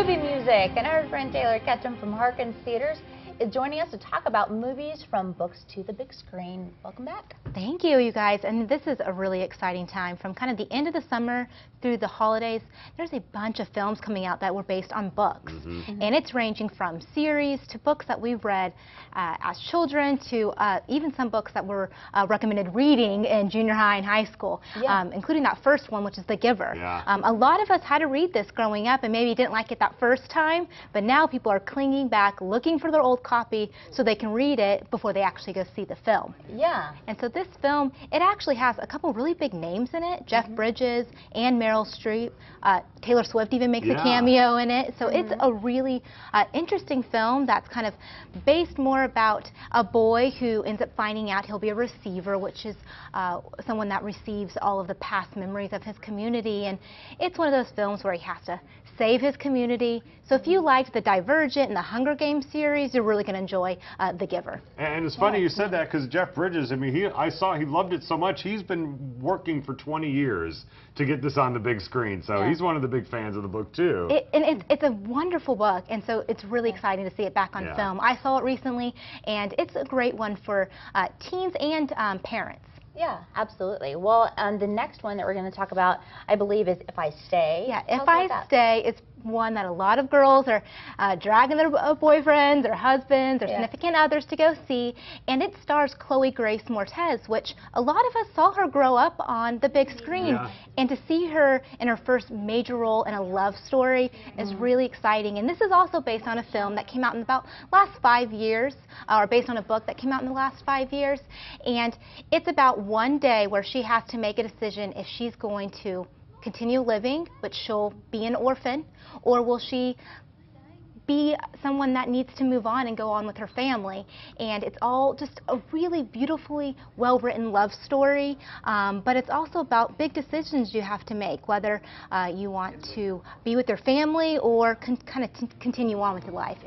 movie music, and our friend Taylor Ketchum from Harkins Theater is joining us to talk about movies from books to the big screen. Welcome back. Thank you, you guys. And this is a really exciting time. From kind of the end of the summer through the holidays, there's a bunch of films coming out that were based on books. And it's ranging from series to books that we've read as children to even some books that were recommended reading in junior high and high school, including that first one, which is The Giver. A lot of us had to read this growing up and maybe didn't like it that first time, but now people are clinging back, looking for their old copy so they can read it before they actually go see the film. And so this film, it actually has a couple really big names in it. Jeff Bridges and Meryl Streep. Taylor Swift even makes a cameo in it. So it's a really interesting film that's kind of based more about a boy who ends up finding out he'll be a receiver, which is someone that receives all of the past memories of his community. And it's one of those films where he has to save his community. So if you liked the Divergent and the Hunger Games series, you're really going to enjoy The Giver. And it's funny you said that, because Jeff Bridges, I mean, I saw he loved it so much, he's been working for 20 years to get this on the big screen. So he's one of the big fans of the book, too. It's a wonderful book, and so it's really exciting to see it back on film. I saw it recently, and it's a great one for teens and parents. Yeah, absolutely. Well, the next one that we're going to talk about, I believe, is If I Stay. Yeah, If I Stay is one that a lot of girls are dragging their boyfriends or husbands or significant others to go see, and it stars Chloe Grace Moretz, which a lot of us saw her grow up on the big screen, and to see her in her first major role in a love story is really exciting. And this is also based on a film that came out in about last 5 years, or based on a book that came out in the last 5 years, and it's about one day where she has to make a decision if she's going to continue living, but she'll be an orphan, or will she be someone that needs to move on and go on with her family. And it's all just a really beautifully well-written love story, but it's also about big decisions you have to make, whether you want to be with your family or kind of continue on with your life.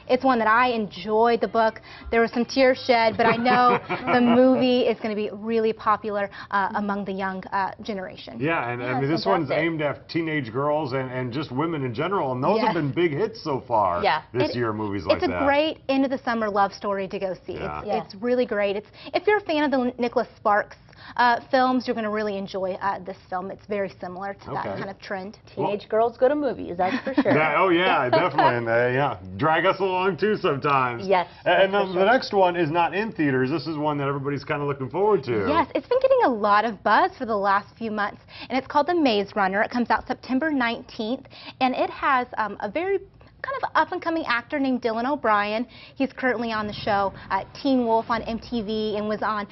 It's one that I enjoyed the book. There was some tears shed, but I know the movie is going to be really popular among the young generation. Yeah, and I mean, this one's aimed at teenage girls and just women in general, and those have been big hits so far this year, movies like that. It's a great end of the summer love story to go see. It's really great. If you're a fan of the Nicholas Sparks films, you're going to really enjoy this film. It's very similar to that kind of trend. Teenage girls go to movies, that's for sure. Oh yeah, definitely. And drag us along too sometimes. Yes. And the next one is not in theaters. This is one that everybody's kind of looking forward to. Yes, it's been getting a lot of buzz for the last few months, and it's called The Maze Runner. It comes out September 19th, and it has a very kind of up-and-coming actor named Dylan O'Brien. He's currently on the show Teen Wolf on MTV and was on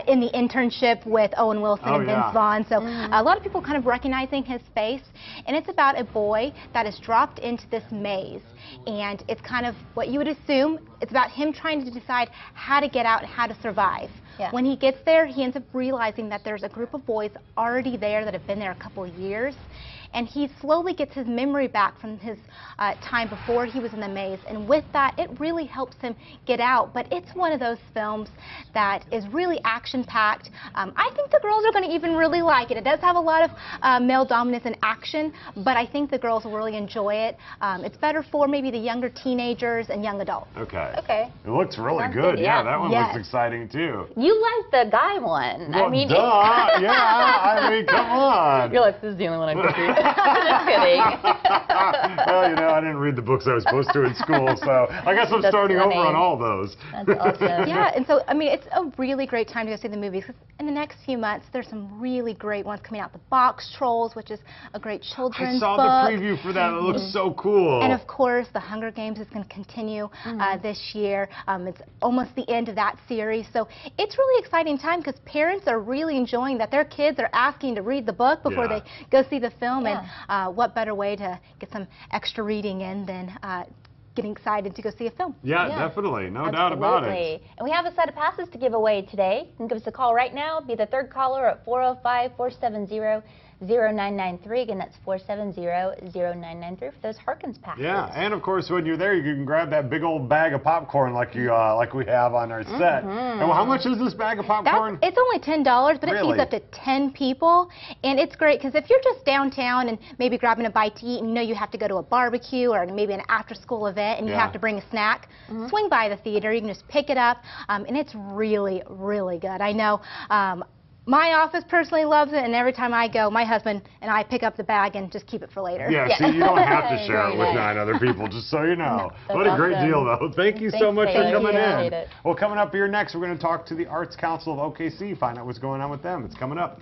in The Internship with Owen Wilson and Vince Vaughn. So a lot of people kind of recognizing his face. And it's about a boy that is dropped into this maze. And it's kind of what you would assume. It's about him trying to decide how to get out and how to survive. When he gets there, he ends up realizing that there's a group of boys already there that have been there a couple of years. And he slowly gets his memory back from his time before he was in the maze. And with that, it really helps him get out. But it's one of those films that is really action-packed. I think the girls are going to even really like it. It does have a lot of male dominance and action, but I think the girls will really enjoy it. It's better for maybe the younger teenagers and young adults. Okay. It looks really good. Yeah, that one looks exciting, too. You like the guy one. Well, I mean, duh. I mean, come on. You're like, this is the only one I'm going to Just kidding. Well, you know, I didn't read the books I was supposed to in school, so I guess I'm starting over on all those. That's awesome. Yeah, and so, I mean, it's a really great time to go see the movies, because in the next few months, there's some really great ones coming out. The Box Trolls, which is a great children's book. I saw the preview for that. It looks so cool. And, of course, The Hunger Games is going to continue this year. It's almost the end of that series. So it's really exciting time, because parents are really enjoying that their kids are asking to read the book before they go see the film. And what better way to get some extra reading in than getting excited to go see a film. Yeah, Yeah. definitely. No doubt about it. Absolutely. And we have a set of passes to give away today. You can give us a call right now. Be the third caller at 405-470-0993. Again, that's 470-0993 for those Harkins passes. Yeah, and of course, when you're there, you can grab that big old bag of popcorn like you like we have on our set. And how much is this bag of popcorn? It's only $10, but it Really? feeds up to 10 people, and it's great because if you're just downtown and maybe grabbing a bite to eat, and you know you have to go to a barbecue or maybe an after-school event, and you Yeah. have to bring a snack, swing by the theater. You can just pick it up, and it's really, really good. I know. My office personally loves it, and every time I go, my husband and I pick up the bag and just keep it for later. Yeah, Yeah. see, you don't have to share it Very with nice. 9 other people, just so you know. That's What a great awesome. deal, though. Thank you so Thanks, much Taylor. for coming Appreciate in. it. Well, coming up here next, we're going to talk to the Arts Council of OKC, find out what's going on with them. It's coming up.